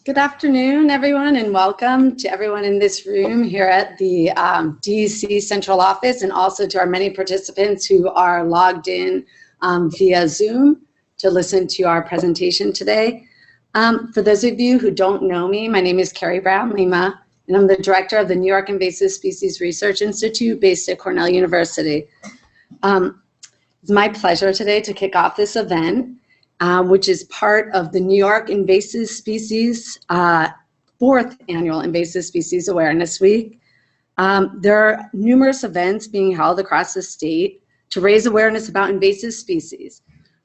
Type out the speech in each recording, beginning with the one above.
Good afternoon, everyone, and welcome to everyone in this room here at the DEC Central Office, and also to our many participants who are logged in via Zoom to listen to our presentation today. For those of you who don't know me, my name is Cary Brown-Lima, and I'm the director of the New York Invasive Species Research Institute based at Cornell University. It's my pleasure today to kick off this event, which is part of the New York Invasive Species, 4th Annual Invasive Species Awareness Week. There are numerous events being held across the state to raise awareness about invasive species.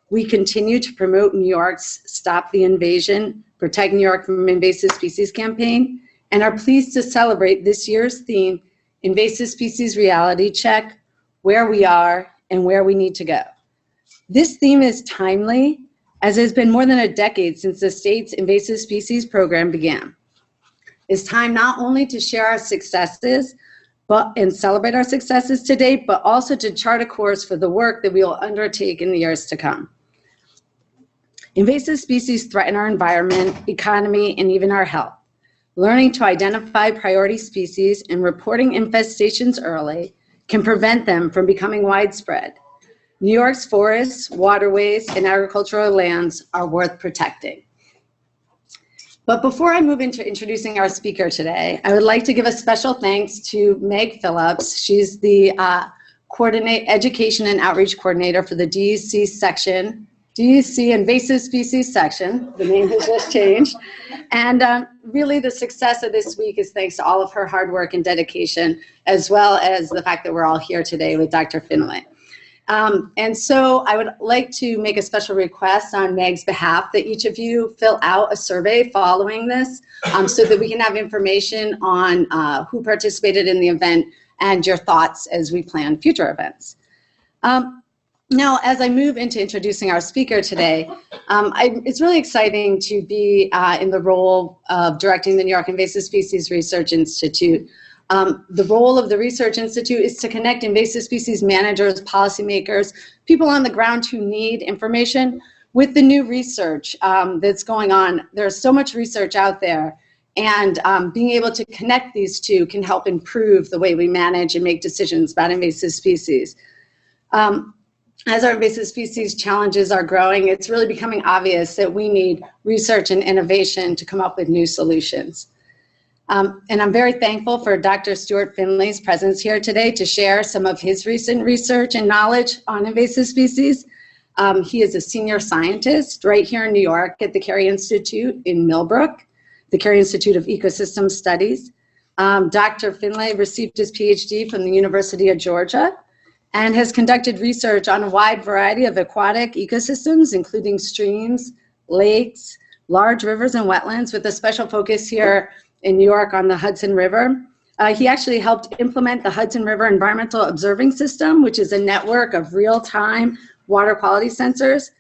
We continue to promote New York's Stop the Invasion, Protect New York from Invasive Species campaign, and are pleased to celebrate this year's theme, Invasive Species Reality Check, Where We Are and Where We Need to Go. This theme is timely, as it has been more than a decade since the state's invasive species program began. It's time not only to share our successes and celebrate our successes to date, but also to chart a course for the work that we will undertake in the years to come. Invasive species threaten our environment, economy, and even our health. Learning to identify priority species and reporting infestations early can prevent them from becoming widespread. New York's forests, waterways, and agricultural lands are worth protecting. But before I move into introducing our speaker today, I would like to give a special thanks to Meg Phillips. She's the Education and Outreach Coordinator for the DEC section, DEC Invasive Species section. The name has just changed. And really the success of this week is thanks to all of her hard work and dedication, as well as the fact that we're all here today with Dr. Findlay. And so I would like to make a special request on Meg's behalf that each of you fill out a survey following this so that we can have information on who participated in the event and your thoughts as we plan future events. Now, as I move into introducing our speaker today, it's really exciting to be in the role of directing the New York Invasive Species Research Institute. The role of the Research Institute is to connect invasive species managers, policymakers, people on the ground who need information with the new research that's going on. There's so much research out there, and being able to connect these two can help improve the way we manage and make decisions about invasive species. As our invasive species challenges are growing, it's really becoming obvious that we need research and innovation to come up with new solutions. And I'm very thankful for Dr. Stuart Findlay's presence here today to share some of his recent research and knowledge on invasive species. He is a senior scientist right here in New York at the Cary Institute in Millbrook, the Cary Institute of Ecosystem Studies. Dr. Findlay received his PhD from the University of Georgia and has conducted research on a wide variety of aquatic ecosystems, including streams, lakes, large rivers, and wetlands, with a special focus here in New York on the Hudson River. He actually helped implement the Hudson River Environmental Observing System, which is a network of real-time water quality sensors.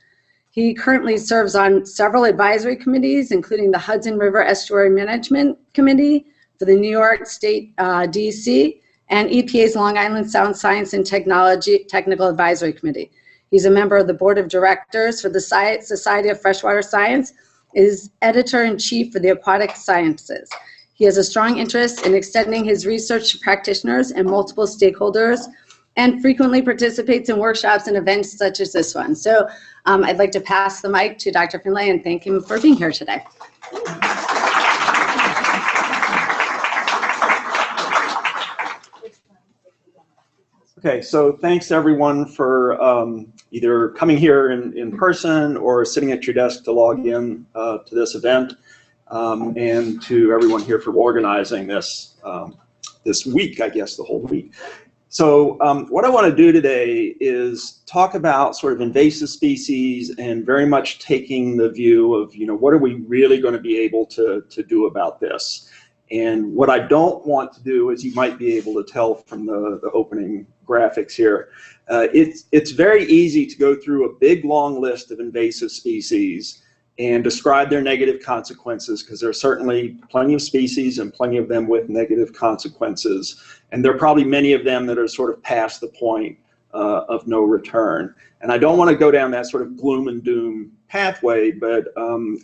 He currently serves on several advisory committees, including the Hudson River Estuary Management Committee for the New York State DEC, and EPA's Long Island Sound Science and Technology Technical Advisory Committee. He's a member of the Board of Directors for the Society of Freshwater Science, is editor-in-chief for the Aquatic Sciences. He has a strong interest in extending his research to practitioners and multiple stakeholders, and frequently participates in workshops and events such as this one. So I'd like to pass the mic to Dr. Findlay and thank him for being here today. Okay, so thanks everyone for either coming here in person or sitting at your desk to log in to this event, and to everyone here for organizing this this week, I guess the whole week. So what I want to do today is talk about sort of invasive species and very much taking the view of, what are we really going to be able to do about this? And what I don't want to do, as you might be able to tell from the opening graphics here, it's very easy to go through a big long list of invasive species and describe their negative consequences, because there are certainly plenty of species and plenty of them with negative consequences. And there are probably many of them that are sort of past the point of no return. And I don't want to go down that sort of gloom and doom pathway, but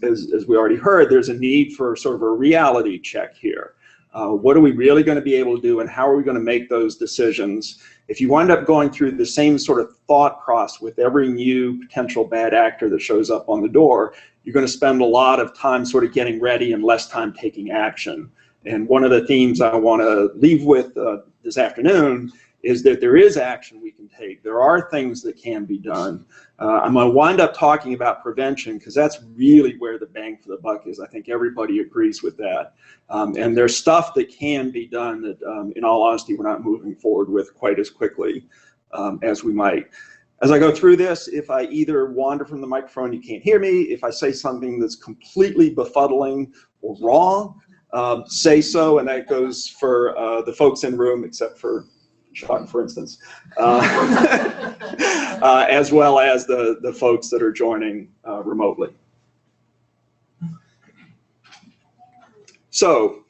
as we already heard, there's a need for sort of a reality check here. What are we really going to be able to do, and how are we going to make those decisions? If you wind up going through the same sort of thought process with every new potential bad actor that shows up on the door, you're going to spend a lot of time sort of getting ready and less time taking action. And one of the themes I want to leave with this afternoon is that there is action we can take. There are things that can be done. I'm going to wind up talking about prevention because that's really where the bang for the buck is. I think everybody agrees with that. And there's stuff that can be done that, in all honesty, we're not moving forward with quite as quickly as we might. As I go through this, if I either wander from the microphone, you can't hear me. If I say something that's completely befuddling or wrong, say so, and that goes for the folks in the room, except for Chuck, for instance, as well as the folks that are joining remotely. So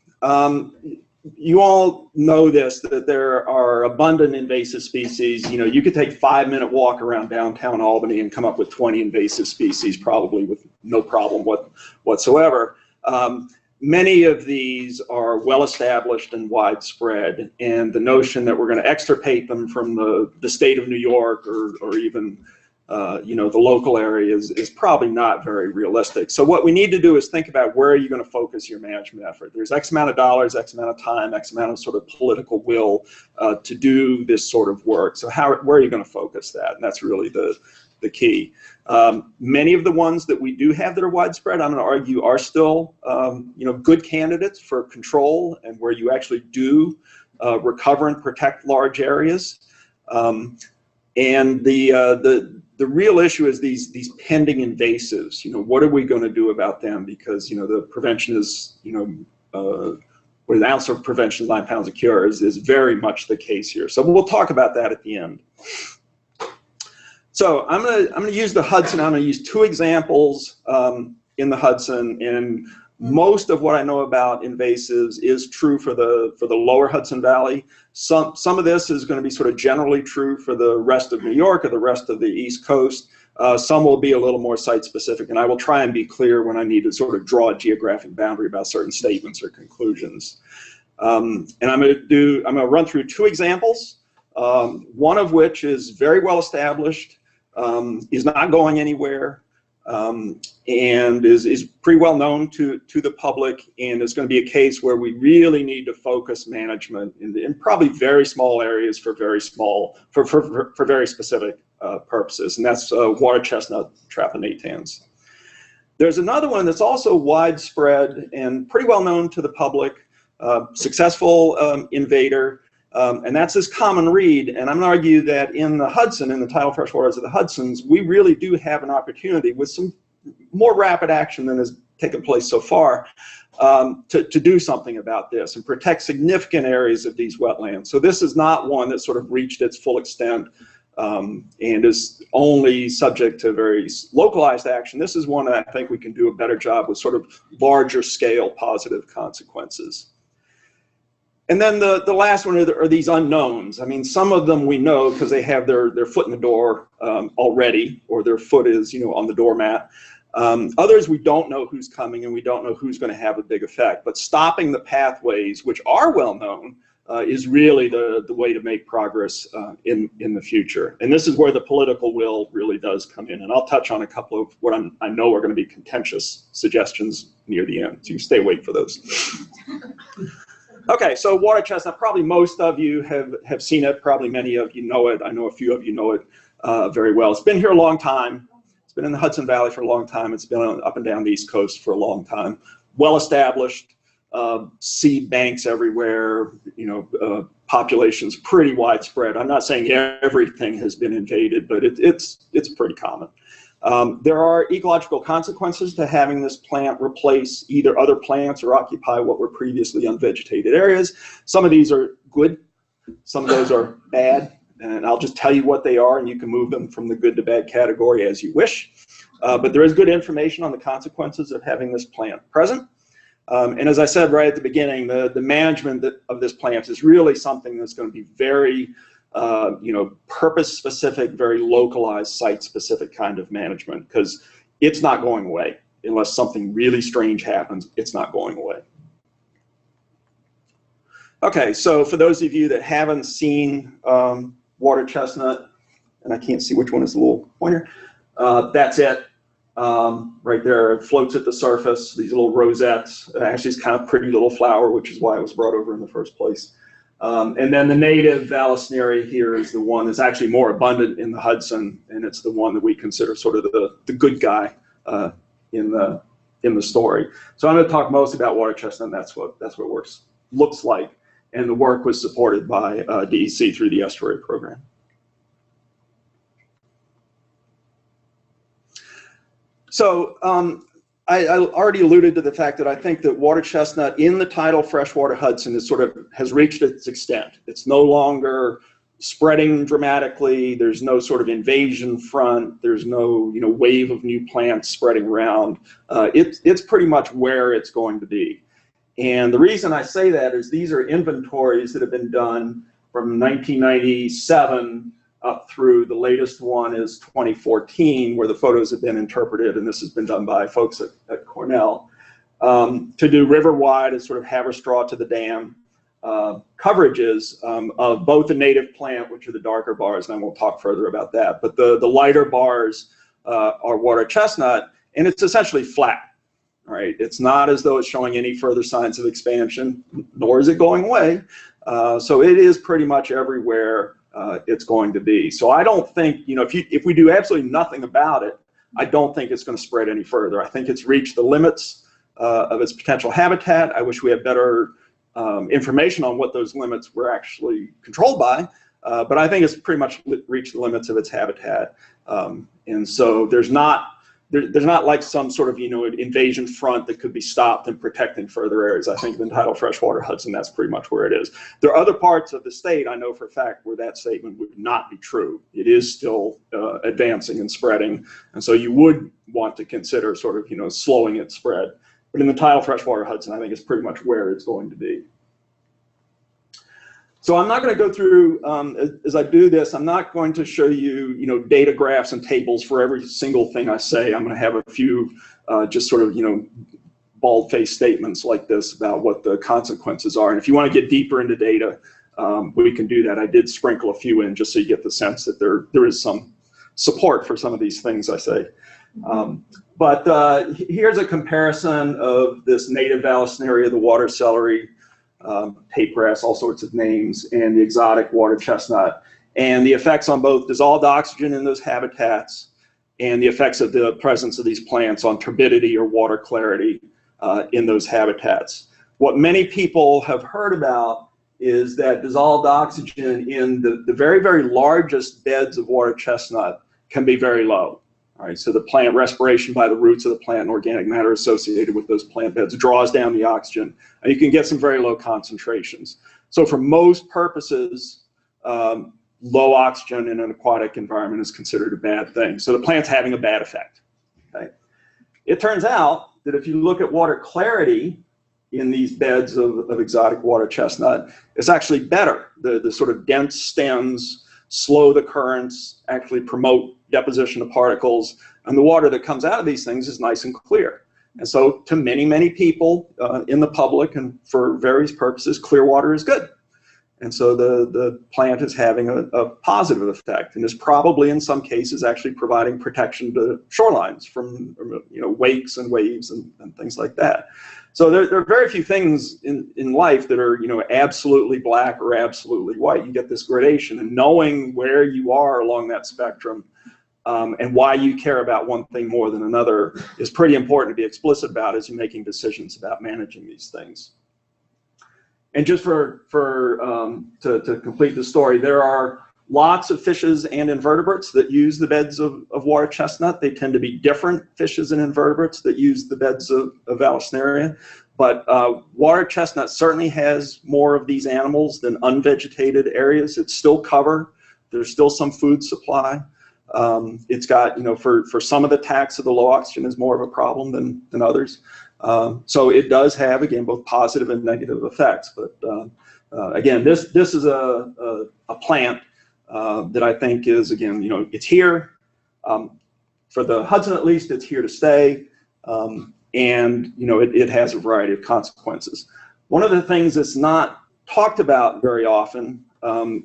you all know this, that there are abundant invasive species. You know, you could take a 5-minute walk around downtown Albany and come up with 20 invasive species, probably with no problem whatsoever. Many of these are well established and widespread, and the notion that we're going to extirpate them from the state of New York or even you know, the local areas is probably not very realistic. So what we need to do is think about where are you going to focus your management effort. There's X amount of dollars, X amount of time, X amount of sort of political will to do this sort of work. So where are you going to focus that? And that's really the key. Many of the ones that we do have that are widespread, I'm going to argue, are still you know, good candidates for control and where you actually do recover and protect large areas. And the real issue is these pending invasives. You know, what are we going to do about them? Because, you know, the prevention is, you know, with an ounce of prevention, 9 pounds of cure is very much the case here. So we'll talk about that at the end. So I'm gonna use the Hudson. I'm gonna use 2 examples in the Hudson, and most of what I know about invasives is true for the lower Hudson Valley. Some of this is going to be sort of generally true for the rest of New York or the rest of the East Coast. Some will be a little more site specific, and I will try and be clear when I need to sort of draw a geographic boundary about certain statements or conclusions. And I'm gonna run through 2 examples. One of which is very well established, is not going anywhere, and is pretty well known to the public, and is going to be a case where we really need to focus management in probably very small areas for very specific purposes, and that's water chestnut trapinatans. There's another one that's also widespread and pretty well known to the public, successful invader. And that's this common reed, and I'm going to argue that in the Hudson, in the tidal freshwaters of the Hudsons, we really do have an opportunity with some more rapid action than has taken place so far to do something about this and protect significant areas of these wetlands. So this is not one that sort of reached its full extent and is only subject to very localized action. This is one that I think we can do a better job with sort of larger scale positive consequences. And then the last one are these unknowns. I mean, some of them we know because they have their foot in the door already, or their foot is, you know, on the doormat. Others we don't know who's coming, and we don't know who's going to have a big effect. But stopping the pathways, which are well known, is really the way to make progress in the future. And this is where the political will really does come in. And I'll touch on a couple of what I know are going to be contentious suggestions near the end. So you stay awake for those. Okay, so water chestnut, probably most of you have seen it, probably many of you know it. I know a few of you know it very well. It's been here a long time. It's been in the Hudson Valley for a long time. It's been up and down the East Coast for a long time. Well established, seed banks everywhere, you know, populations pretty widespread. I'm not saying everything has been invaded, but it's pretty common. There are ecological consequences to having this plant replace either other plants or occupy what were previously unvegetated areas. Some of these are good, some of those are bad, and I'll just tell you what they are, and you can move them from the good to bad category as you wish. But there is good information on the consequences of having this plant present. And as I said right at the beginning, the management of this plant is really something that's going to be very purpose-specific, very localized, site-specific kind of management, because it's not going away. Unless something really strange happens, it's not going away. Okay, so for those of you that haven't seen water chestnut, and I can't see which one is the little pointer, that's it. Right there, it floats at the surface, these little rosettes. Actually, it's kind of pretty little flower, which is why it was brought over in the first place. And then the native Vallisneria here is the one that's actually more abundant in the Hudson, and it's the one that we consider sort of the good guy in the story. So I'm going to talk most about water chestnut, and that's what looks like. And the work was supported by DEC through the estuary program. So I already alluded to the fact that I think that water chestnut in the tidal freshwater Hudson has reached its extent. It's no longer spreading dramatically. There's no sort of invasion front. There's no wave of new plants spreading around. It's pretty much where it's going to be. And the reason I say that is these are inventories that have been done from 1997 up through the latest one is 2014, where the photos have been interpreted, and this has been done by folks at Cornell, to do river-wide and sort of haverstraw to the dam coverages of both the native plant, which are the darker bars, and I won't talk further about that, but the lighter bars are water chestnut, and it's essentially flat. Right? It's not as though it's showing any further signs of expansion, nor is it going away. So it is pretty much everywhere it's going to be. So I don't think, if we do absolutely nothing about it, I don't think it's going to spread any further. I think it's reached the limits of its potential habitat. I wish we had better information on what those limits were actually controlled by, but I think it's pretty much reached the limits of its habitat. And so there's not like some sort of invasion front that could be stopped and protecting further areas. I think the tidal freshwater Hudson, that's pretty much where it is. There are other parts of the state, I know for a fact, where that statement would not be true. It is still advancing and spreading, and so you would want to consider sort of slowing its spread. But in the tidal freshwater Hudson, I think it's pretty much where it's going to be. So I'm not going to go through, as I do this, I'm not going to show you, data graphs and tables for every single thing I say. I'm going to have a few just sort of, bald-faced statements like this about what the consequences are. And if you want to get deeper into data, we can do that. I did sprinkle a few in just so you get the sense that there is some support for some of these things I say. But here's a comparison of this native Vallisneria, the water celery, tape grass, all sorts of names, and the exotic water chestnut, and the effects on both dissolved oxygen in those habitats and the effects of the presence of these plants on turbidity or water clarity in those habitats. What many people have heard about is that dissolved oxygen in the very, very largest beds of water chestnut can be very low. All right, so the plant respiration by the roots of the plant and organic matter associated with those plant beds draws down the oxygen, and you can get some very low concentrations. So for most purposes, low oxygen in an aquatic environment is considered a bad thing. So the plant's having a bad effect. Okay? It turns out that if you look at water clarity in these beds of exotic water chestnut, it's actually better. The sort of dense stems slow the currents, actually promote deposition of particles, and the water that comes out of these things is nice and clear. And so to many, many people in the public and for various purposes, clear water is good. And so the plant is having a positive effect, and is probably in some cases actually providing protection to shorelines from wakes and waves and things like that. So there are very few things in life that are absolutely black or absolutely white. You get this gradation, and knowing where you are along that spectrum and why you care about one thing more than another is pretty important to be explicit about as you're making decisions about managing these things. And just to complete the story, there are lots of fishes and invertebrates that use the beds of water chestnut. They tend to be different fishes and invertebrates that use the beds of Vallisneria. But water chestnut certainly has more of these animals than unvegetated areas. It's still cover. There's still some food supply. It's got, for some of the taxa, the low oxygen is more of a problem than others. So it does have, again, both positive and negative effects. But again, this is a plant that I think is, again, it's here. For the Hudson, at least, it's here to stay. And it has a variety of consequences. One of the things that's not talked about very often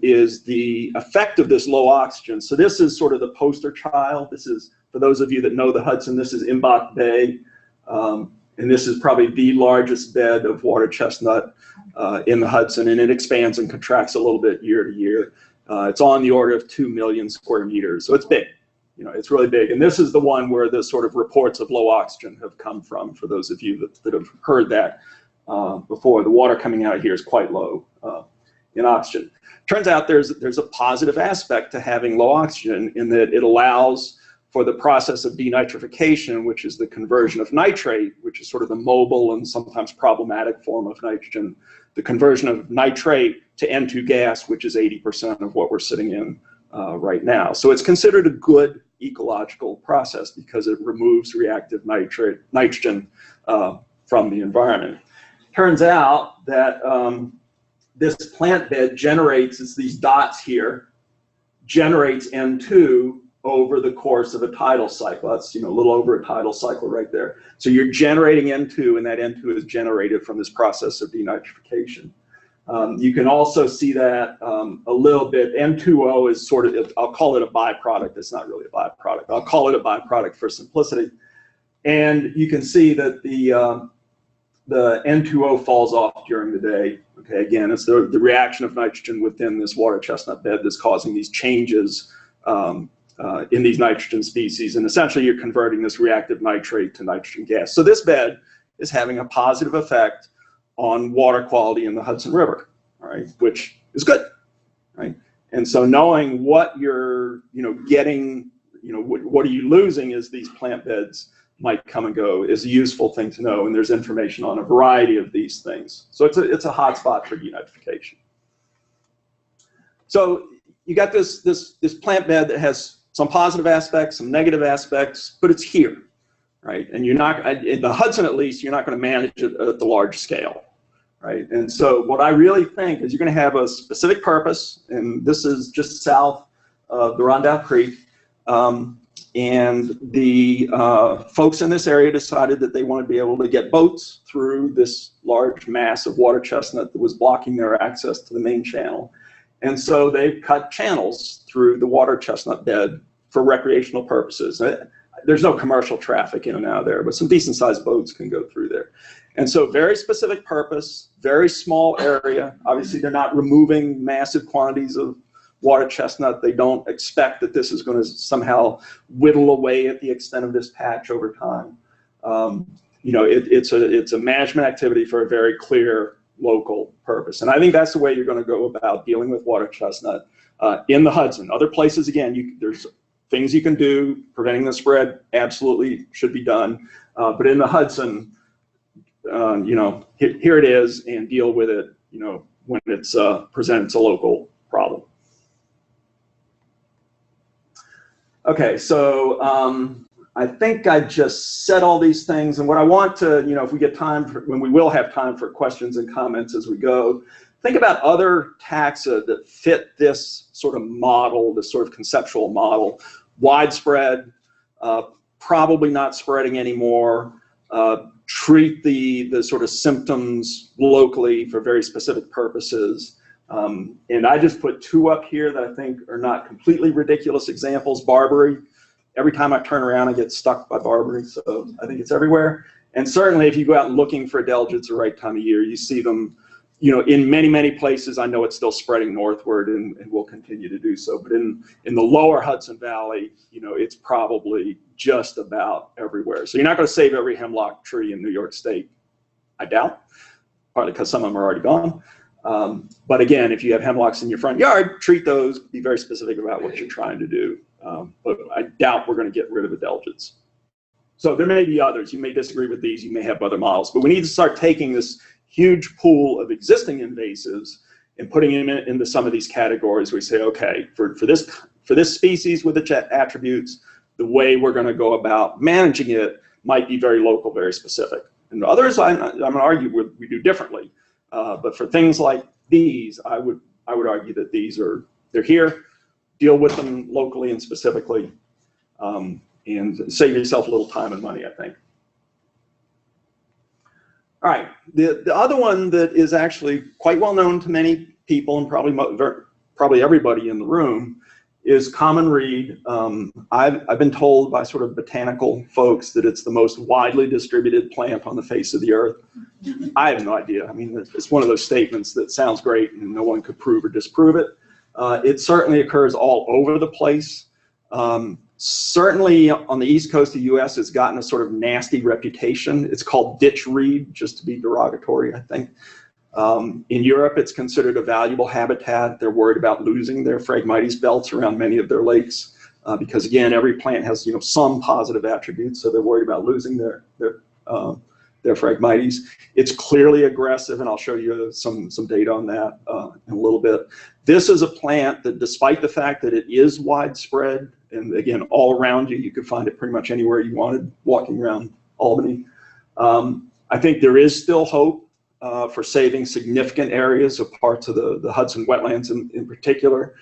is the effect of this low oxygen. So this is sort of the poster child. This is, for those of you that know the Hudson, this is Imbach Bay. And this is probably the largest bed of water chestnut in the Hudson, and it expands and contracts a little bit year to year. It's on the order of 2 million square meters, so it's big. It's really big. And this is the one where the sort of reports of low oxygen have come from, for those of you that have heard that before. The water coming out here is quite low in oxygen. Turns out there's a positive aspect to having low oxygen in that it allows for the process of denitrification, which is the conversion of nitrate, which is sort of the mobile and sometimes problematic form of nitrogen, the conversion of nitrate to N2 gas, which is 80% of what we're sitting in right now. So it's considered a good ecological process because it removes reactive nitrogen from the environment. Turns out that this plant bed generates, it's these dots here, generates N2 over the course of a tidal cycle. That's a little over a tidal cycle right there. So you're generating N2, and that N2 is generated from this process of denitrification. You can also see that a little bit. N2O is sort of, I'll call it a byproduct. It's not really a byproduct. I'll call it a byproduct for simplicity. And you can see that the N2O falls off during the day. Okay, again, it's the reaction of nitrogen within this water chestnut bed that's causing these changes in these nitrogen species, and essentially you're converting this reactive nitrate to nitrogen gas. So this bed is having a positive effect on water quality in the Hudson River, all right, which is good, right? And so knowing what you're, getting, what are you losing as these plant beds might come and go is a useful thing to know, and there's information on a variety of these things. So it's a hot spot for denitrification. So you got this plant bed that has some positive aspects, some negative aspects, but it's here, right? And you're not, in the Hudson at least, you're not going to manage it at the large scale, right? And so what I really think is you're going to have a specific purpose, and this is just south of the Rondout Creek, and the folks in this area decided that they wanted to be able to get boats through this large mass of water chestnut that was blocking their access to the main channel. And so they've cut channels through the water chestnut bed for recreational purposes. There's no commercial traffic in and out of there, but some decent sized boats can go through there. And so very specific purpose, very small area. Obviously they're not removing massive quantities of water chestnut. They don't expect that this is going to somehow whittle away at the extent of this patch over time. It's a management activity for a very clear local purpose. And I think that's the way you're going to go about dealing with water chestnut in the Hudson. Other places, again, there's things you can do. Preventing the spread absolutely should be done. But in the Hudson, here it is, and deal with it, when it's presents a local problem. Okay, so I think I just said all these things, and what I want to, if we get time, when we will have time for questions and comments as we go, think about other taxa that fit this sort of model, this sort of conceptual model. Widespread, probably not spreading anymore, treat the sort of symptoms locally for very specific purposes. And I just put two up here that I think are not completely ridiculous examples. Barbering. Every time I turn around, I get stuck by barbering, so I think it's everywhere. And certainly if you go out looking for adelgids at the right time of year, you see them, in many, many places. I know it's still spreading northward and will continue to do so. But in the lower Hudson Valley, it's probably just about everywhere. So you're not going to save every hemlock tree in New York State, I doubt, partly because some of them are already gone. But again, if you have hemlocks in your front yard, treat those, be very specific about what you're trying to do. But I doubt we're going to get rid of adelgids. So there may be others. You may disagree with these. You may have other models. But we need to start taking this huge pool of existing invasives and putting them into some of these categories. We say, okay, for this species with its attributes, the way we're going to go about managing it might be very local, very specific. And others, I'm going to argue we do differently. But for things like these, I would argue that they're here. deal with them locally and specifically, and save yourself a little time and money, I think. All right, the other one that is actually quite well known to many people and probably everybody in the room is common reed. I've been told by sort of botanical folks that it's the most widely distributed plant on the face of the earth. I have no idea. I mean, it's one of those statements that sounds great and no one could prove or disprove it. It certainly occurs all over the place. Certainly on the east coast of the US, it's gotten a sort of nasty reputation. It's called ditch reed, just to be derogatory, I think. In Europe, it's considered a valuable habitat. They're worried about losing their Phragmites belts around many of their lakes because, again, every plant has some positive attributes, so they're worried about losing their Phragmites. It's clearly aggressive, and I'll show you some data on that in a little bit. This is a plant that, despite the fact that it is widespread, and again, all around you, you could find it pretty much anywhere you wanted, walking around Albany. I think there is still hope for saving significant areas of parts of the Hudson wetlands in particular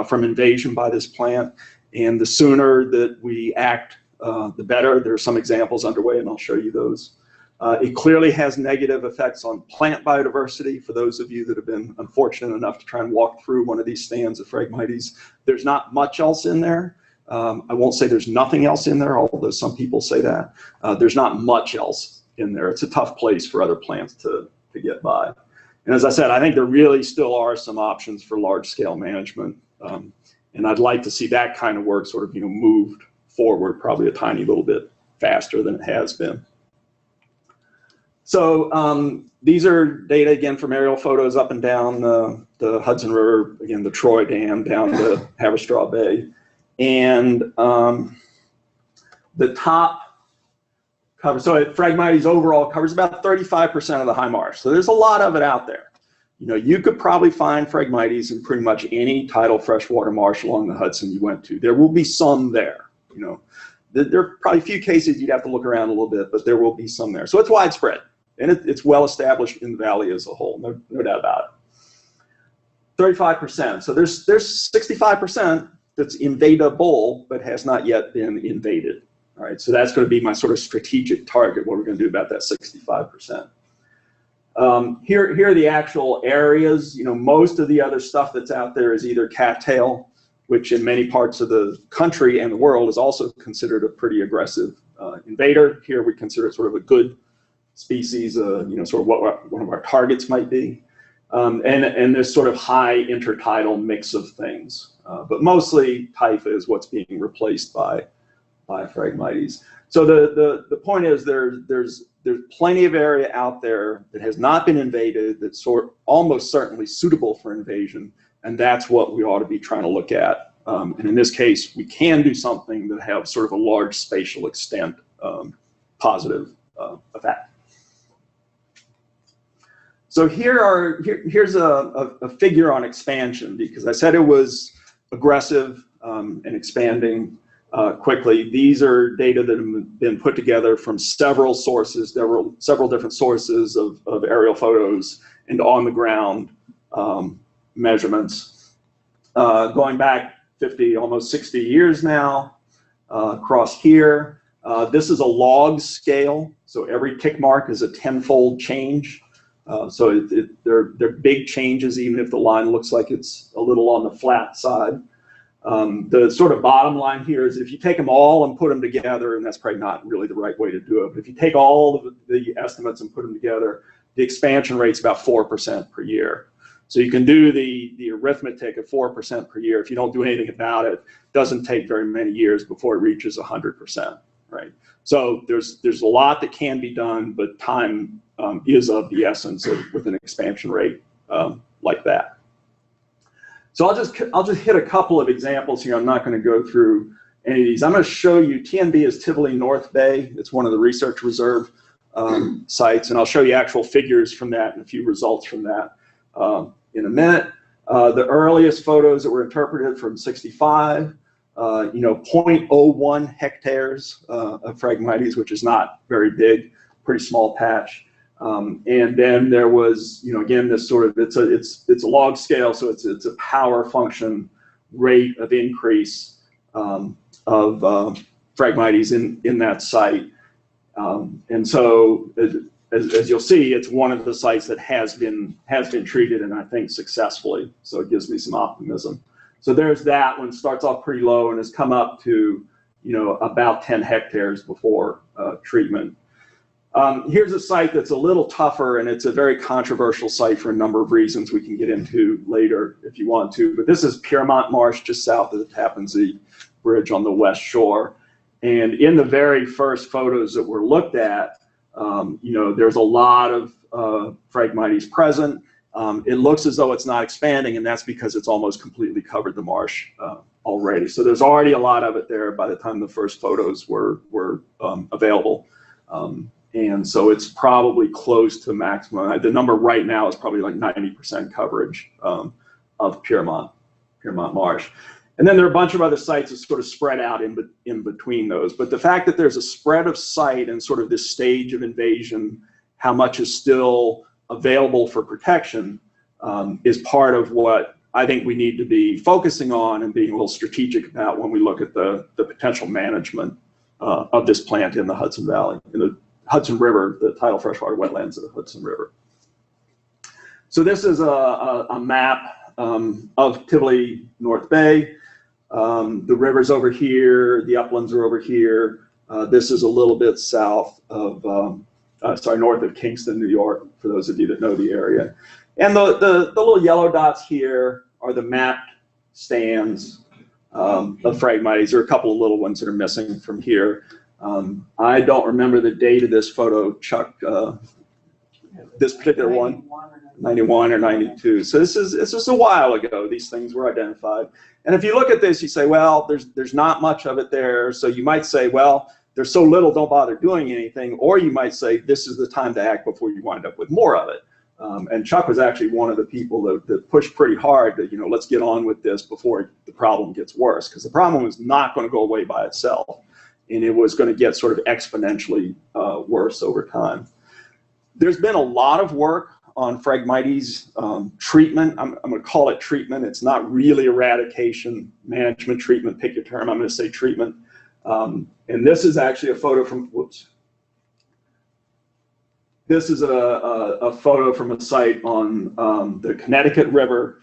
from invasion by this plant. And the sooner that we act, the better. There are some examples underway, and I'll show you those. It clearly has negative effects on plant biodiversity. For those of you that have been unfortunate enough to try and walk through one of these stands of Phragmites, there's not much else in there. I won't say there's nothing else in there, although some people say that. There's not much else in there. It's a tough place for other plants to get by. And as I said, I think there really still are some options for large-scale management. And I'd like to see that kind of work sort of moved forward probably a tiny little bit faster than it has been. So these are data, again, from aerial photos up and down the Hudson River, again, the Troy Dam down to Haverstraw Bay. And the top cover, so Phragmites overall covers about 35% of the high marsh. So there's a lot of it out there. You could probably find Phragmites in pretty much any tidal freshwater marsh along the Hudson you went to. There will be some there. There are probably a few cases you'd have to look around a little bit, but there will be some there. So it's widespread, and it's well established in the valley as a whole, no doubt about it. 35%. So there's 65% that's invadable, but has not yet been invaded. All right, so that's going to be my sort of strategic target, what we're going to do about that 65%. Here are the actual areas. Most of the other stuff that's out there is either cattail, which in many parts of the country and the world is also considered a pretty aggressive invader. Here we consider it sort of a good species, sort of what one of our targets might be. And this sort of high intertidal mix of things. But mostly Typha is what's being replaced by Phragmites. So the point is there's plenty of area out there that has not been invaded that's almost certainly suitable for invasion, and that's what we ought to be trying to look at. And in this case, we can do something that have sort of a large spatial extent positive effect. So here's a figure on expansion, because I said it was aggressive and expanding quickly. These are data that have been put together from several sources. There were several different sources of aerial photos and on-the-ground measurements going back 50, almost 60 years now. Across here, this is a log scale, so every tick mark is a 10-fold change. So they're big changes, even if the line looks like it's a little on the flat side. The sort of bottom line here is if you take them all and put them together, and that's probably not really the right way to do it, but if you take all of the estimates and put them together, the expansion rate's about 4% per year. So you can do the arithmetic of 4% per year. If you don't do anything about it, it doesn't take very many years before it reaches 100%, right? So there's a lot that can be done, but time is of the essence with an expansion rate like that. So I'll just hit a couple of examples here. I'm not going to go through any of these. I'm going to show you TNB is Tivoli North Bay. It's one of the research reserve sites, and I'll show you actual figures from that and a few results from that in a minute. The earliest photos that were interpreted from 65, 0.01 hectares of Phragmites, which is not very big, pretty small patch. And then there was, again, this sort of, it's a log scale, so it's a power function rate of increase of Phragmites in that site. And so, as you'll see, it's one of the sites that has been treated, and I think successfully. So it gives me some optimism. So there's that one. Starts off pretty low and has come up to, you know, about 10 hectares before treatment. Here's a site that's a little tougher, and it's a very controversial site for a number of reasons we can get into later if you want to. But this is Pyrmont Marsh, just south of the Tappan Zee Bridge on the west shore. And in the very first photos that were looked at, you know, there's a lot of Phragmites present. It looks as though it's not expanding, and that's because it's almost completely covered the marsh already. So there's already a lot of it there by the time the first photos were available. And so it's probably close to maximum. The number right now is probably like 90% coverage of Pyrmont Marsh. And then there are a bunch of other sites that sort of spread out in between those. But the fact that there's a spread of site and sort of this stage of invasion, how much is still available for protection, is part of what I think we need to be focusing on and being a little strategic about when we look at the potential management of this plant in the Hudson Valley, in the Hudson River, the tidal freshwater wetlands of the Hudson River. So this is a map of Tivoli North Bay. The river's over here, the uplands are over here. This is a little bit south of, north of Kingston, New York, for those of you that know the area. And the little yellow dots here are the mapped stands of Phragmites. There are a couple of little ones that are missing from here. I don't remember the date of this photo, Chuck, this particular one. 91 or 92. So this is a while ago these things were identified. And if you look at this, you say, well, there's not much of it there. So you might say, well, there's so little, don't bother doing anything. Or you might say, this is the time to act before you wind up with more of it. And Chuck was actually one of the people that pushed pretty hard to, you know, let's get on with this before the problem gets worse. Because the problem was not going to go away by itself. And it was going to get sort of exponentially worse over time. There's been a lot of work on Phragmites treatment. I'm going to call it treatment. It's not really eradication, management, treatment, pick your term. I'm going to say treatment. And this is actually a photo from, whoops. This is a photo from a site on the Connecticut River.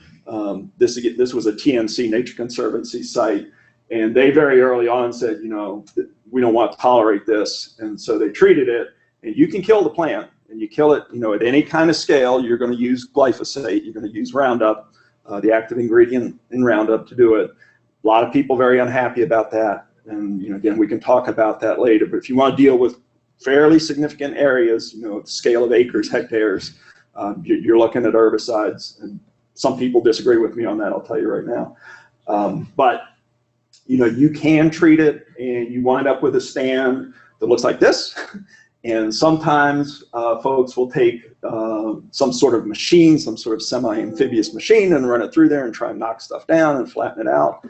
This was a TNC, Nature Conservancy site. And they very early on said, you know, we don't want to tolerate this. And so they treated it. And you can kill the plant. And you kill it, you know, at any kind of scale. You're going to use glyphosate. You're going to use Roundup, the active ingredient in Roundup, to do it. A lot of people very unhappy about that. And, you know, again, we can talk about that later. But if you want to deal with fairly significant areas, you know, the scale of acres, hectares, you're looking at herbicides. And some people disagree with me on that, I'll tell you right now. But, you know, you can treat it, and you wind up with a stand that looks like this. And sometimes folks will take some sort of machine, some sort of semi-amphibious machine, and run it through there and try and knock stuff down and flatten it out.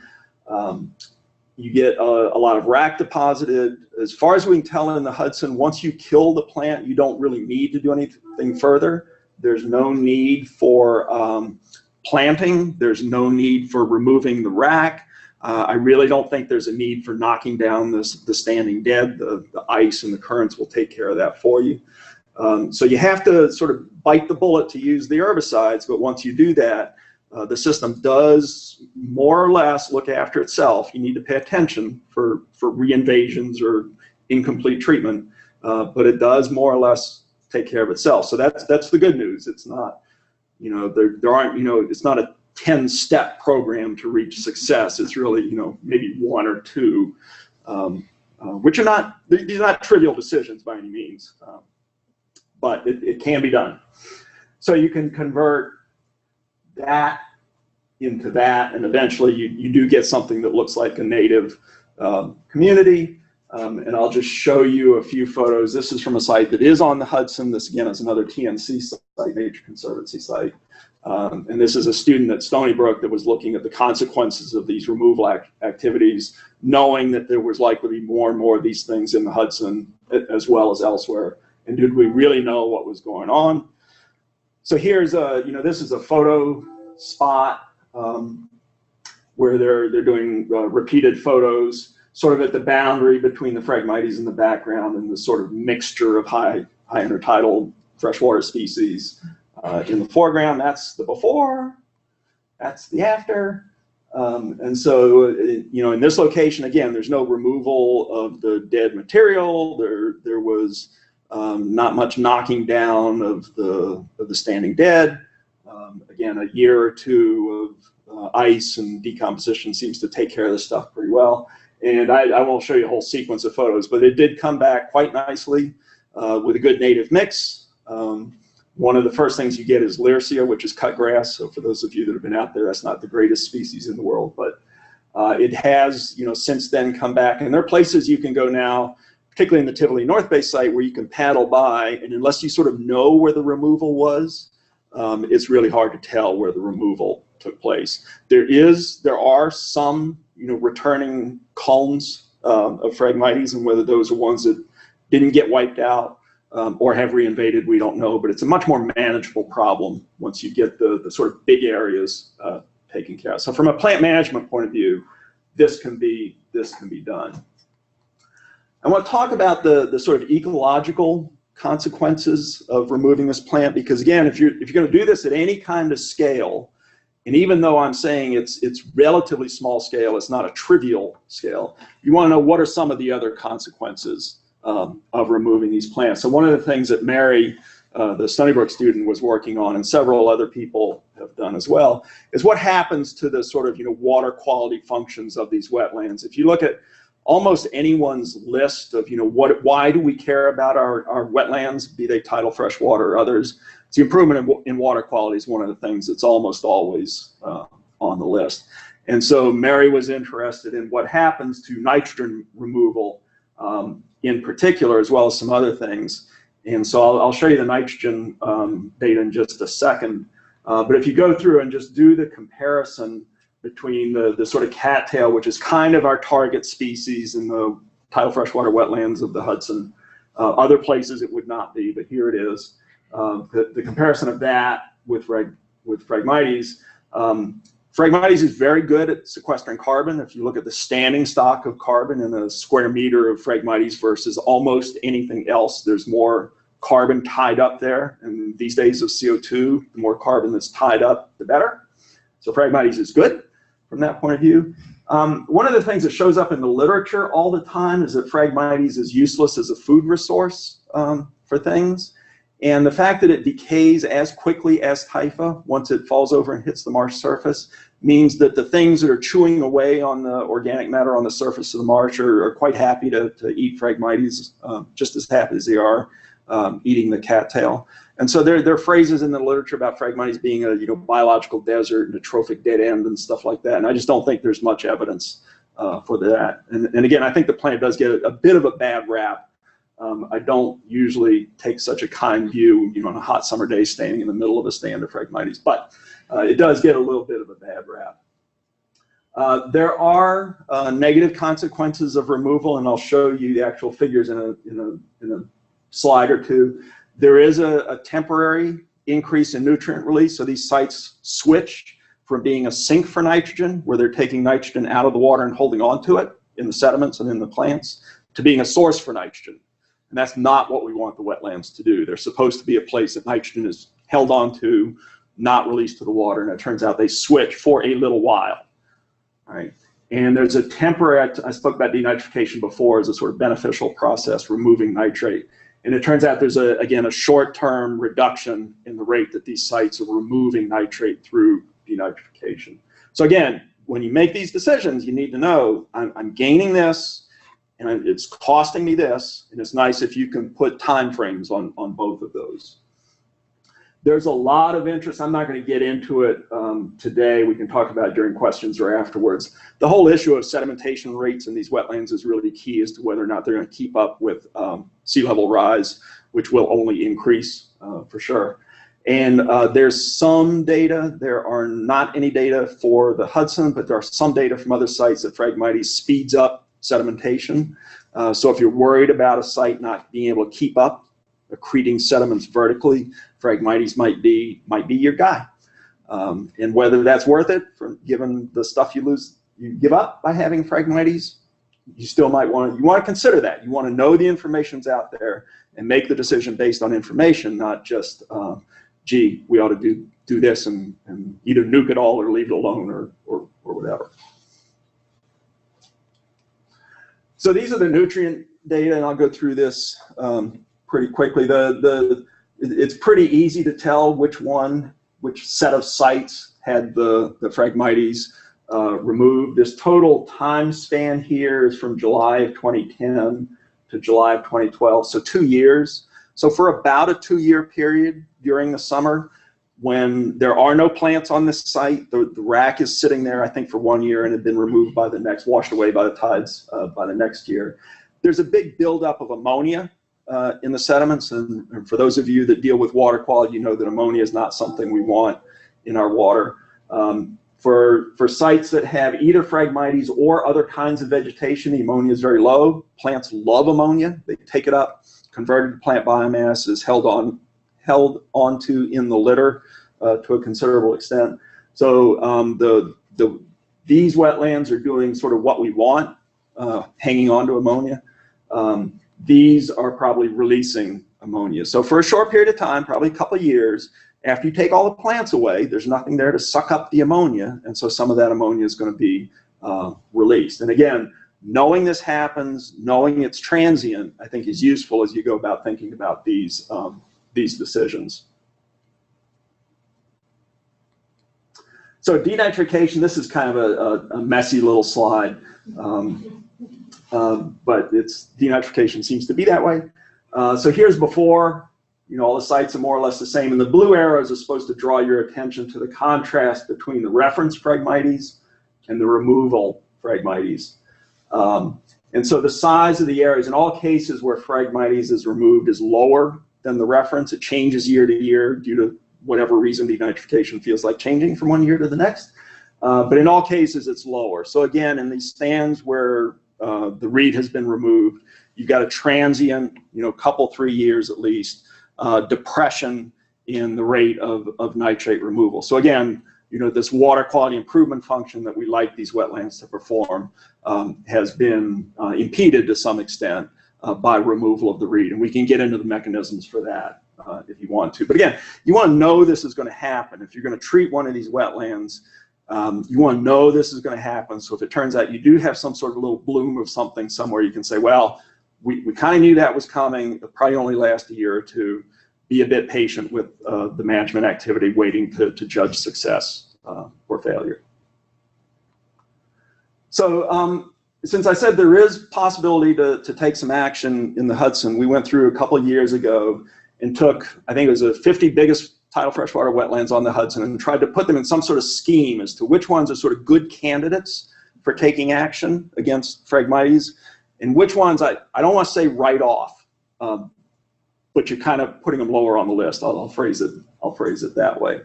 You get a lot of rack deposited. As far as we can tell in the Hudson, once you kill the plant, you don't really need to do anything further. There's no need for planting. There's no need for removing the rack. I really don't think there's a need for knocking down the standing dead. The ice and the currents will take care of that for you. So you have to sort of bite the bullet to use the herbicides, but once you do that, the system does more or less look after itself. You need to pay attention for reinvasions or incomplete treatment, but it does more or less take care of itself. So that's the good news. It's not, you know, there aren't, you know, it's not a 10-step program to reach success. It's really, you know, maybe one or two, which are not, these are not trivial decisions by any means, but it can be done. So you can convert that into that, and eventually you do get something that looks like a native community. And I'll just show you a few photos. This is from a site that is on the Hudson. This again is another TNC site, Nature Conservancy site. And this is a student at Stony Brook that was looking at the consequences of these removal activities, knowing that there was likely to be more and more of these things in the Hudson as well as elsewhere. And did we really know what was going on? So here's a, you know, this is a photo spot where they're doing repeated photos, sort of at the boundary between the Phragmites in the background and the sort of mixture of high intertidal freshwater species in the foreground. That's the before, that's the after. And so, in this location, again, there's no removal of the dead material. There was not much knocking down of the standing dead. Again, a year or two of ice and decomposition seems to take care of this stuff pretty well. And I won't show you a whole sequence of photos, but it did come back quite nicely with a good native mix. One of the first things you get is Lyrcia, which is cut grass. So for those of you that have been out there, that's not the greatest species in the world, but it has, since then come back. And there are places you can go now, particularly in the Tivoli North Bay site, where you can paddle by, and unless you sort of know where the removal was, it's really hard to tell where the removal took place. There are some, returning culms of Phragmites, and whether those are ones that didn't get wiped out or have reinvaded, we don't know, but it's a much more manageable problem once you get the sort of big areas taken care of. So from a plant management point of view, this can be done. I want to talk about the sort of ecological consequences of removing this plant, because again, if you're going to do this at any kind of scale, and even though I'm saying it's relatively small scale, it's not a trivial scale, you want to know what are some of the other consequences of removing these plants. So one of the things that Mary, the Sunnybrook student, was working on, and several other people have done as well, is what happens to the sort of water quality functions of these wetlands. If you look at almost anyone's list of why do we care about our wetlands, be they tidal freshwater or others, it's the improvement in water quality is one of the things that's almost always on the list. And so Mary was interested in what happens to nitrogen removal in particular, as well as some other things. And so I'll show you the nitrogen data in just a second. But if you go through and just do the comparison between the sort of cattail, which is kind of our target species in the tidal freshwater wetlands of the Hudson. Other places it would not be, but here it is. The comparison of that with Phragmites. Phragmites is very good at sequestering carbon. If you look at the standing stock of carbon in a square meter of Phragmites versus almost anything else, there's more carbon tied up there. And these days of CO2, the more carbon that's tied up, the better. So Phragmites is good from that point of view. One of the things that shows up in the literature all the time is that Phragmites is useless as a food resource for things. And the fact that it decays as quickly as Typha once it falls over and hits the marsh surface means that the things that are chewing away on the organic matter on the surface of the marsh are quite happy to eat Phragmites, just as happy as they are eating the cattail. And so there are phrases in the literature about Phragmites being a biological desert and a trophic dead end and stuff like that. And I just don't think there's much evidence for that. And again, I think the plant does get a bit of a bad rap. I don't usually take such a kind view, on a hot summer day standing in the middle of a stand of Phragmites, but it does get a little bit of a bad rap. There are negative consequences of removal, and I'll show you the actual figures in a slide or two. There is a temporary increase in nutrient release, so these sites switch from being a sink for nitrogen, where they're taking nitrogen out of the water and holding on to it in the sediments and in the plants, to being a source for nitrogen. And that's not what we want the wetlands to do. They're supposed to be a place that nitrogen is held on to, not released to the water, and it turns out they switch for a little while. All right. And there's a temporary, I spoke about denitrification before as a sort of beneficial process, removing nitrate. And it turns out there's, again, a short-term reduction in the rate that these sites are removing nitrate through denitrification. So again, when you make these decisions, you need to know, I'm gaining this, and it's costing me this, and it's nice if you can put time frames on both of those. There's a lot of interest. I'm not going to get into it today. We can talk about it during questions or afterwards. The whole issue of sedimentation rates in these wetlands is really key as to whether or not they're going to keep up with sea level rise, which will only increase for sure. And there's some data. There are not any data for the Hudson, but there are some data from other sites that Phragmites speeds up sedimentation. So if you're worried about a site not being able to keep up accreting sediments vertically, Phragmites might be your guy. And whether that's worth it, given the stuff you give up by having Phragmites, you still might want to consider that. You want to know the information's out there and make the decision based on information, not just, gee, we ought to do this and either nuke it all or leave it alone or whatever. So these are the nutrient data, and I'll go through this pretty quickly. It's pretty easy to tell which set of sites had the Phragmites removed. This total time span here is from July of 2010 to July of 2012, so 2 years. So for about a 2-year period during the summer, when there are no plants on this site, the rack is sitting there, I think, for 1 year and had been removed by washed away by the tides by the next year. There's a big buildup of ammonia in the sediments, and for those of you that deal with water quality, you know that ammonia is not something we want in our water. For sites that have either Phragmites or other kinds of vegetation, the ammonia is very low. Plants love ammonia. They take it up, converted to plant biomass, is held onto in the litter to a considerable extent. So these wetlands are doing sort of what we want, hanging on to ammonia. These are probably releasing ammonia. So for a short period of time, probably a couple of years, after you take all the plants away, there's nothing there to suck up the ammonia, and so some of that ammonia is going to be released. And again, knowing this happens, knowing it's transient, I think is useful as you go about thinking about these decisions. So denitrification, this is kind of a messy little slide, but denitrification seems to be that way. So here's before. You know, all the sites are more or less the same, and the blue arrows are supposed to draw your attention to the contrast between the reference Phragmites and the removal Phragmites. And so the size of the areas, in all cases where Phragmites is removed, is lower than the reference. It changes year to year due to whatever reason denitrification feels like changing from one year to the next. But in all cases, it's lower. So again, in these stands where the reed has been removed, you've got a transient, couple, 3 years at least, depression in the rate of nitrate removal. So again, this water quality improvement function that we like these wetlands to perform has been impeded to some extent by removal of the reed. And we can get into the mechanisms for that if you want to. But again, you want to know this is going to happen. If you're going to treat one of these wetlands, you want to know this is going to happen. So if it turns out you do have some sort of little bloom of something somewhere, you can say, well, we kind of knew that was coming. It'll probably only last a year or two. Be a bit patient with the management activity, waiting to judge success or failure. So since I said there is possibility to take some action in the Hudson, we went through a couple of years ago and took, I think it was the 50 biggest tidal freshwater wetlands on the Hudson, and tried to put them in some sort of scheme as to which ones are sort of good candidates for taking action against Phragmites, and which ones I don't want to say write off, but you're kind of putting them lower on the list. I'll phrase it that way.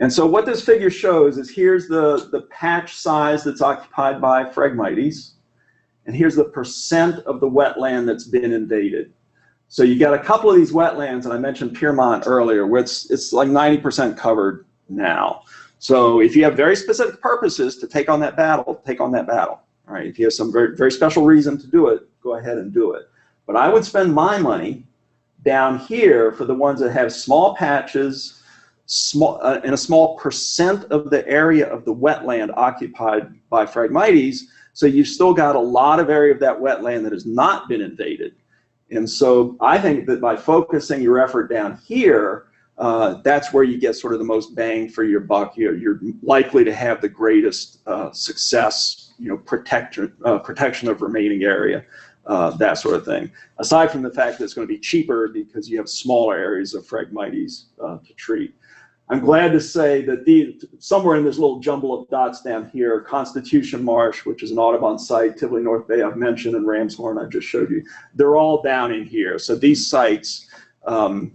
And so what this figure shows is here's the patch size that's occupied by Phragmites, and here's the percent of the wetland that's been invaded. So you got a couple of these wetlands, and I mentioned Piermont earlier, where it's like 90% covered now. So if you have very specific purposes to take on that battle, take on that battle. All right, if you have some very, very special reason to do it, go ahead and do it. But I would spend my money down here for the ones that have small patches, and a small percent of the area of the wetland occupied by Phragmites. So you've still got a lot of area of that wetland that has not been invaded. And so I think that by focusing your effort down here, that's where you get sort of the most bang for your buck. You're likely to have the greatest success, protection of remaining area, that sort of thing. Aside from the fact that it's going to be cheaper because you have smaller areas of Phragmites to treat. I'm glad to say that somewhere in this little jumble of dots down here, Constitution Marsh, which is an Audubon site, Tivoli North Bay I've mentioned, and Ramshorn I just showed you, they're all down in here. So these sites were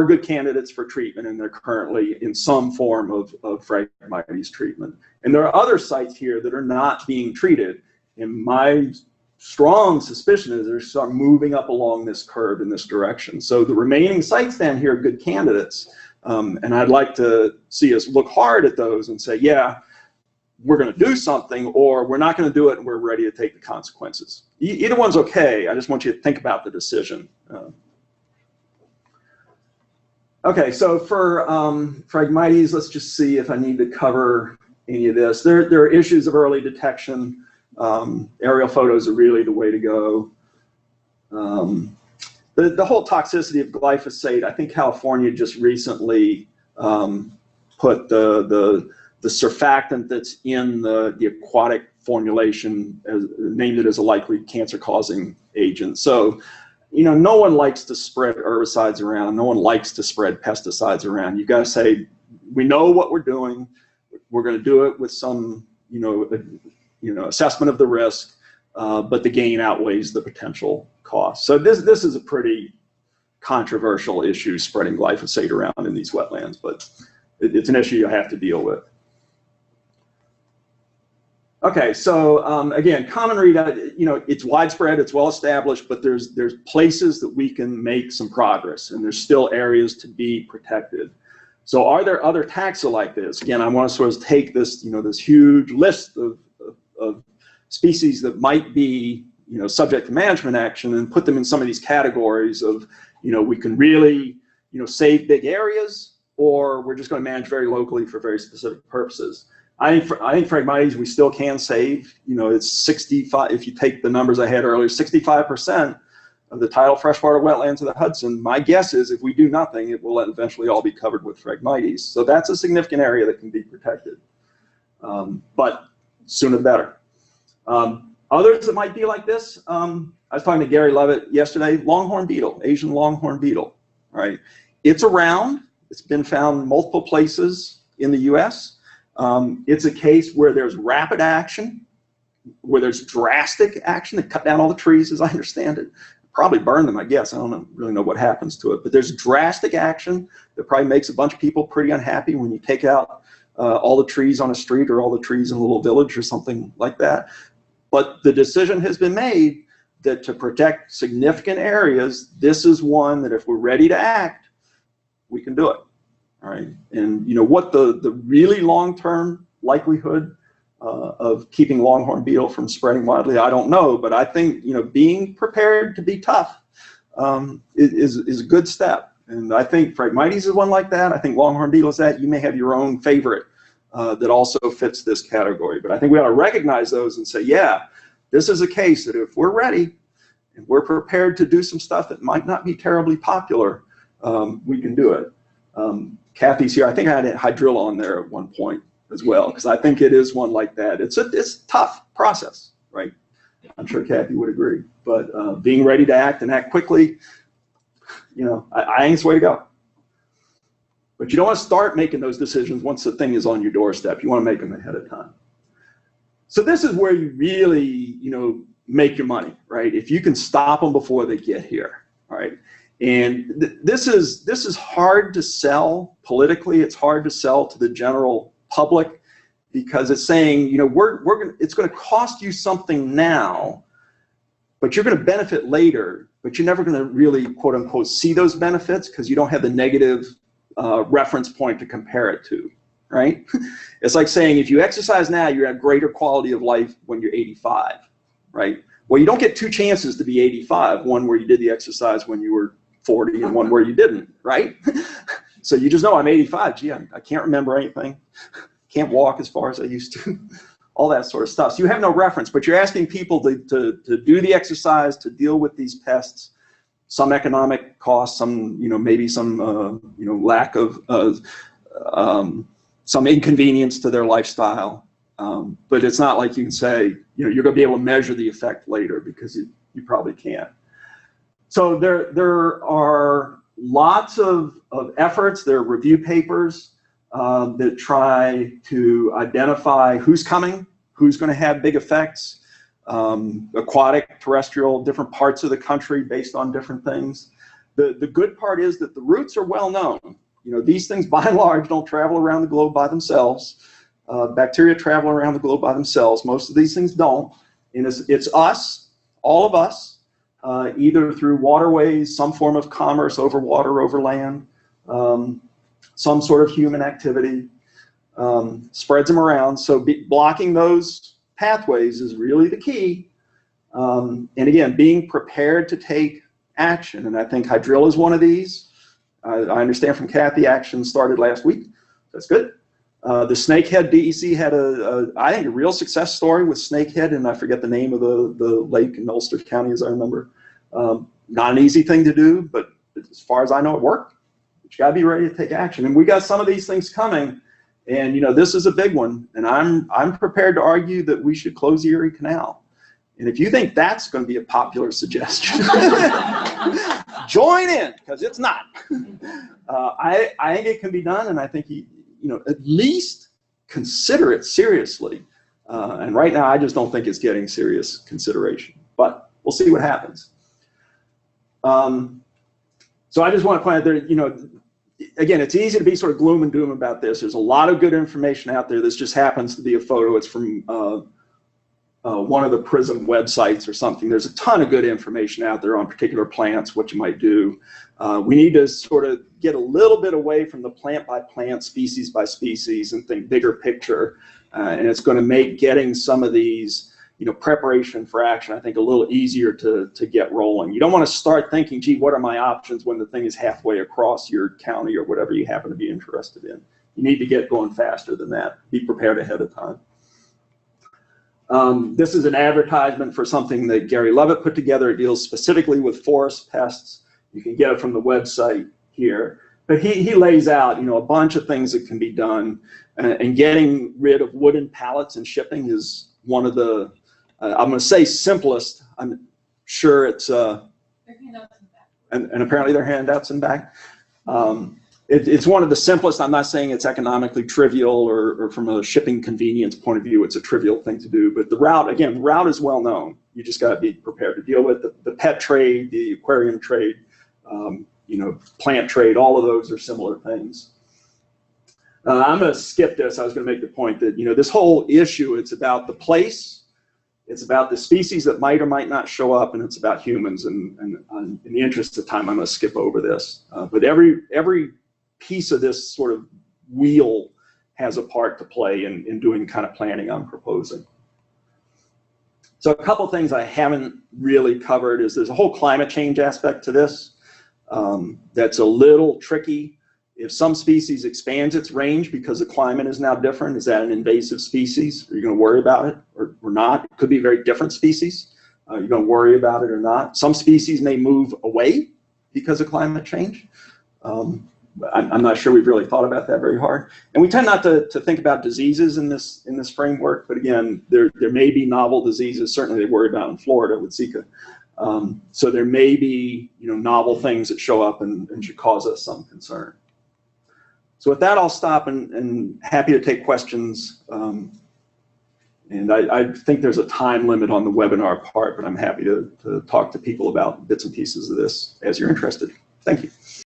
good candidates for treatment, and they're currently in some form of Phragmites treatment. And there are other sites here that are not being treated, and my strong suspicion is they're start moving up along this curve in this direction. So the remaining sites down here are good candidates, And I'd like to see us look hard at those and say, yeah, we're going to do something, or we're not going to do it and we're ready to take the consequences. Either one's okay. I just want you to think about the decision. Okay, so for Phragmites, let's just see if I need to cover any of this. There are issues of early detection. Aerial photos are really the way to go. The whole toxicity of glyphosate, I think California just recently put the surfactant that's in the aquatic formulation, named it as a likely cancer-causing agent. So, you know, no one likes to spread herbicides around. No one likes to spread pesticides around. You got to say, we know what we're doing. We're going to do it with some, assessment of the risk, but the gain outweighs the potential cost. So this is a pretty controversial issue, spreading glyphosate around in these wetlands, but it's an issue you have to deal with. Okay, so again, common read, it's widespread, it's well established, but there's places that we can make some progress, and there's still areas to be protected. So are there other taxa like this? Again, I want to sort of take this, this huge list of species that might be, subject to management action and put them in some of these categories of, we can really, save big areas, or we're just going to manage very locally for very specific purposes. I think Phragmites we still can save. It's 65. If you take the numbers I had earlier, 65% of the tidal freshwater wetlands of the Hudson. My guess is if we do nothing, it will eventually all be covered with Phragmites. So that's a significant area that can be protected. But sooner the better. Others that might be like this. I was talking to Gary Lovett yesterday. Longhorn beetle, Asian longhorn beetle. All right, it's around. It's been found multiple places in the U.S. It's a case where there's rapid action, where there's drastic action. They cut down all the trees, as I understand it. Probably burn them, I guess. I don't really know what happens to it. But there's drastic action that probably makes a bunch of people pretty unhappy when you take out all the trees on a street or all the trees in a little village or something like that. But the decision has been made that to protect significant areas, this is one that if we're ready to act, we can do it. All right, and what the really long-term likelihood of keeping longhorn beetle from spreading widely, I don't know, but I think being prepared to be tough is a good step, and I think Phragmites is one like that. I think longhorn beetle is that. You may have your own favorite that also fits this category, but I think we ought to recognize those and say, yeah, this is a case that if we're ready and we're prepared to do some stuff that might not be terribly popular, we can do it. Kathy's here. I think I had hydrilla on there at one point as well, because I think it is one like that. It's a tough process, right? I'm sure Kathy would agree. But being ready to act and act quickly, I think it's the way to go. But you don't want to start making those decisions once the thing is on your doorstep. You want to make them ahead of time. So this is where you really, make your money, right? If you can stop them before they get here, all right? And this is hard to sell politically. It's hard to sell to the general public because it's saying, it's going to cost you something now, but you're going to benefit later. But you're never going to really, quote unquote, see those benefits because you don't have the negative reference point to compare it to, right? It's like saying if you exercise now, you have greater quality of life when you're 85, right? Well, you don't get two chances to be 85. One where you did the exercise when you were 40 and one where you didn't, right? So you just know I'm 85. Gee, I can't remember anything. Can't walk as far as I used to. All that sort of stuff. So you have no reference, but you're asking people to do the exercise, to deal with these pests, some economic costs, some, maybe some, lack of, some inconvenience to their lifestyle. But it's not like you can say, you're going to be able to measure the effect later because you probably can't. So there are lots of efforts. There are review papers that try to identify who's coming, who's going to have big effects, aquatic, terrestrial, different parts of the country based on different things. The good part is that the routes are well known. These things by and large don't travel around the globe by themselves. Bacteria travel around the globe by themselves. Most of these things don't. And it's us, all of us, either through waterways, some form of commerce over water, over land, some sort of human activity, spreads them around. So blocking those pathways is really the key. And again, being prepared to take action. And I think hydrilla is one of these. I understand from Kathy, action started last week. That's good. The snakehead DEC had I think a real success story with snakehead, and I forget the name of the lake in Ulster County, as I remember. Not an easy thing to do, but as far as I know, it worked. But you got to be ready to take action. And we got some of these things coming, and you know, this is a big one. And I'm prepared to argue that we should close the Erie Canal. And if you think that's going to be a popular suggestion, join in, because it's not. I think it can be done, and I think at least consider it seriously. And right now, I just don't think it's getting serious consideration. But we'll see what happens. So I just want to point out there, again, it's easy to be sort of gloom and doom about this. There's a lot of good information out there. This just happens to be a photo. It's from one of the PRISM websites or something. There's a ton of good information out there on particular plants, what you might do. We need to sort of get a little bit away from the plant by plant, species by species, and think bigger picture. And it's going to make getting some of these, preparation for action, I think, a little easier to get rolling. You don't want to start thinking, gee, what are my options when the thing is halfway across your county or whatever you happen to be interested in. You need to get going faster than that. Be prepared ahead of time. This is an advertisement for something that Gary Lovett put together. It deals specifically with forest pests. You can get it from the website here. But he lays out, a bunch of things that can be done. And getting rid of wooden pallets and shipping is one of the, I'm going to say simplest. I'm sure it's, and apparently they're handouts in back. It's one of the simplest. I'm not saying it's economically trivial or from a shipping convenience point of view, it's a trivial thing to do. But the route is well known. You just got to be prepared to deal with the pet trade, the aquarium trade, plant trade. All of those are similar things. I'm going to skip this. I was going to make the point that this whole issue, it's about the place, it's about the species that might or might not show up, and it's about humans. And in the interest of time, I'm going to skip over this. But every piece of this sort of wheel has a part to play in doing the kind of planning I'm proposing. So a couple things I haven't really covered is there's a whole climate change aspect to this that's a little tricky. If some species expands its range because the climate is now different, is that an invasive species? Are you going to worry about it or not? It could be a very different species. You're going to worry about it or not. Some species may move away because of climate change. I'm not sure we've really thought about that very hard. And we tend not to think about diseases in this framework, but again, there may be novel diseases. Certainly they worry about in Florida with Zika. So there may be novel things that show up and should cause us some concern. So with that, I'll stop and happy to take questions. And I think there's a time limit on the webinar part, but I'm happy to talk to people about bits and pieces of this as you're interested. Thank you.